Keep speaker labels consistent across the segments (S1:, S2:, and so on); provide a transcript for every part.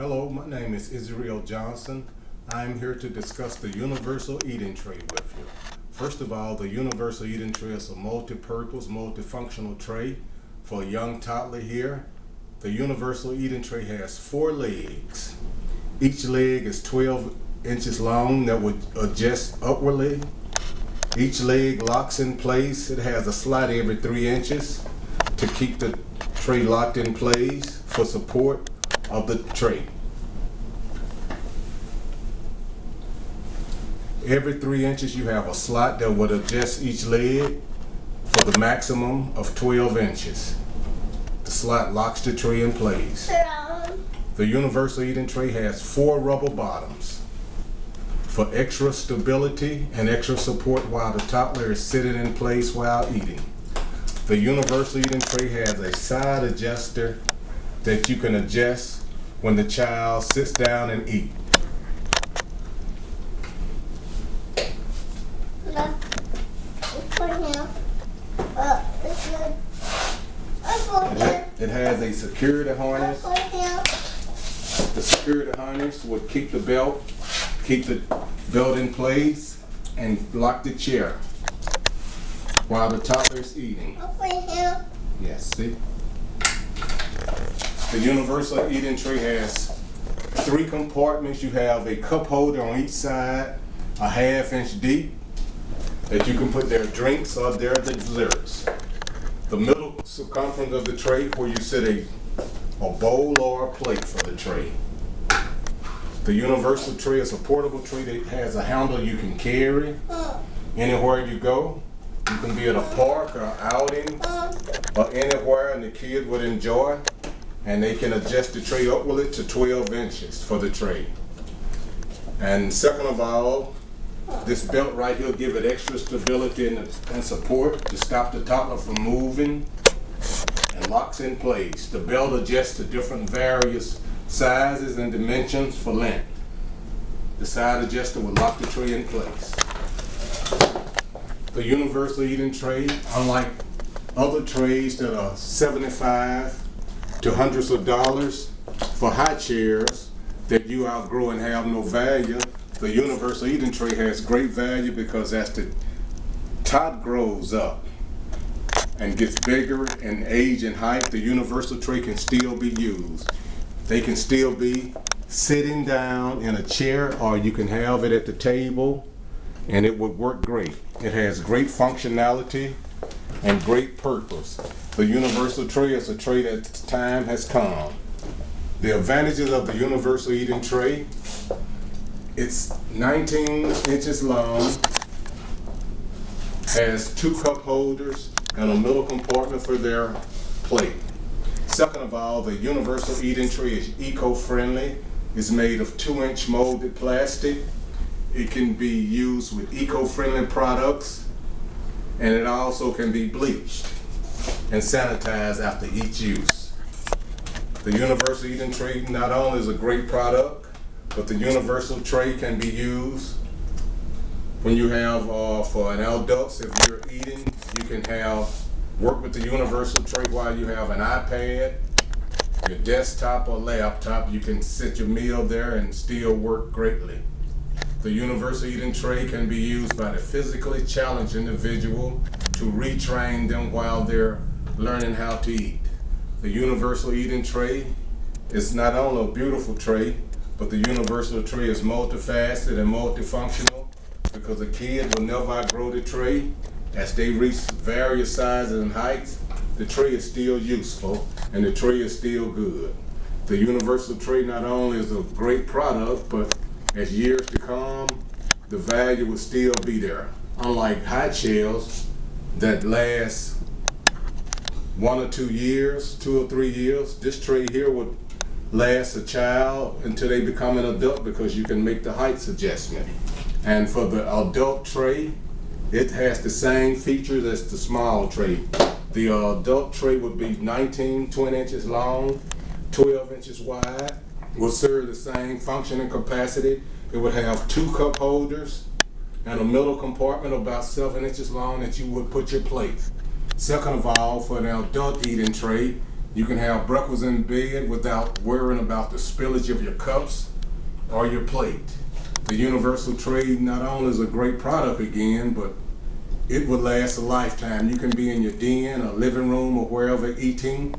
S1: Hello, my name is Israel Johnson. I am here to discuss the universal eating tray with you. First of all, the universal eating tray is a multi-purpose, multifunctional tray for a young toddler here. The universal eating tray has 4 legs. Each leg is 12 inches long that would adjust upwardly. Each leg locks in place. It has a slot every 3 inches to keep the tray locked in place for support of the tray. Every 3 inches you have a slot that would adjust each leg for the maximum of 12 inches. The slot locks the tray in place. The universal eating tray has 4 rubber bottoms for extra stability and extra support while the toddler is sitting in place while eating. The universal eating tray has a side adjuster that you can adjust when the child sits down and eats. It has a security harness. The security harness would keep the belt in place and lock the chair while the toddler is eating. Yes, see? The universal eating tray has 3 compartments. You have a cup holder on each side, a 1/2 inch deep, that you can put their drinks or their desserts. The middle circumference of the tray where you set a bowl or a plate for the tray. The universal tray is a portable tray that has a handle you can carry anywhere you go. You can be at a park or outing or anywhere and the kids would enjoy, and they can adjust the tray upwardly to 12 inches for the tray. And second of all, this belt right here will give it extra stability and support to stop the toddler from moving and locks in place. The belt adjusts to different various sizes and dimensions for length. The side adjuster will lock the tray in place. The universal eating tray, unlike other trays that are $75 to hundreds of dollars for high chairs that you outgrow and have no value, the universal eating tray has great value because as the tot grows up and gets bigger in age and height, the universal tray can still be used. They can still be sitting down in a chair, or you can have it at the table and it would work great. It has great functionality and great purpose. The universal tray is a tray that time has come. The advantages of the universal eating tray: it's 19 inches long, has 2 cup holders and a middle compartment for their plate. Second of all, the universal eating tray is eco-friendly. It's made of 2-inch molded plastic. It can be used with eco-friendly products, and it also can be bleached and sanitized after each use. The universal eating tray not only is a great product, but the universal tray can be used when you have, for an adults, if you're eating, you can work with the universal tray while you have an iPad, your desktop or laptop. You can sit your meal there and still work greatly. The universal eating tray can be used by the physically challenged individual to retrain them while they're learning how to eat. The universal eating tray is not only a beautiful tray, but the universal tray is multifaceted and multifunctional because a kid will never outgrow the tray. As they reach various sizes and heights, the tray is still useful and the tray is still good. The universal tray not only is a great product, but as years to come, the value will still be there. Unlike high chairs that last 1 or 2 years, 2 or 3 years, this tray here would last a child until they become an adult because you can make the heights adjustment. And for the adult tray, it has the same features as the small tray. The adult tray would be 20 inches long, 12 inches wide, will serve the same function and capacity. It would have 2 cup holders and a middle compartment about 7 inches long that you would put your plate. Second of all, for an adult eating tray, You can have breakfast in bed without worrying about the spillage of your cups or your plate. The universal tray not only is a great product again, but it will last a lifetime. You can be in your den or living room or wherever eating,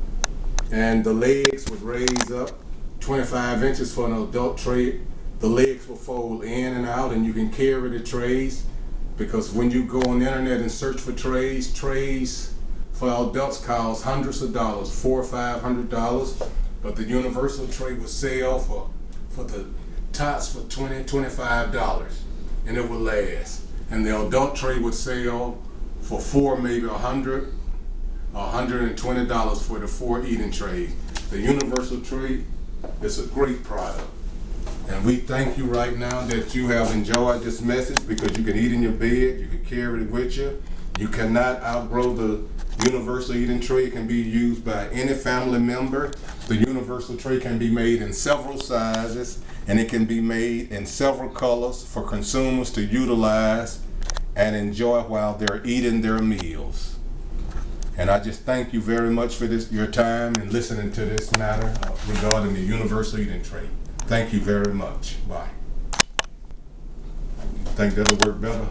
S1: and the legs would raise up 25 inches for an adult tray. The legs will fold in and out, and you can carry the trays, because when you go on the internet and search for trays for adults cost hundreds of dollars, $400 or $500, but the universal tray will sell for the Tots for $20, $25, and it will last. And the adult tray would sell for $4, maybe $100 or $120 for the 4 eating trays. The universal tray is a great product. And we thank you right now that you have enjoyed this message, because you can eat in your bed, you can carry it with you. You cannot outgrow the universal eating tray. It can be used by any family member. The universal tray can be made in several sizes, and it can be made in several colors for consumers to utilize and enjoy while they're eating their meals. And I just thank you very much for your time and listening to this matter regarding the universal eating tray. Thank you very much. Bye. Think that'll work better?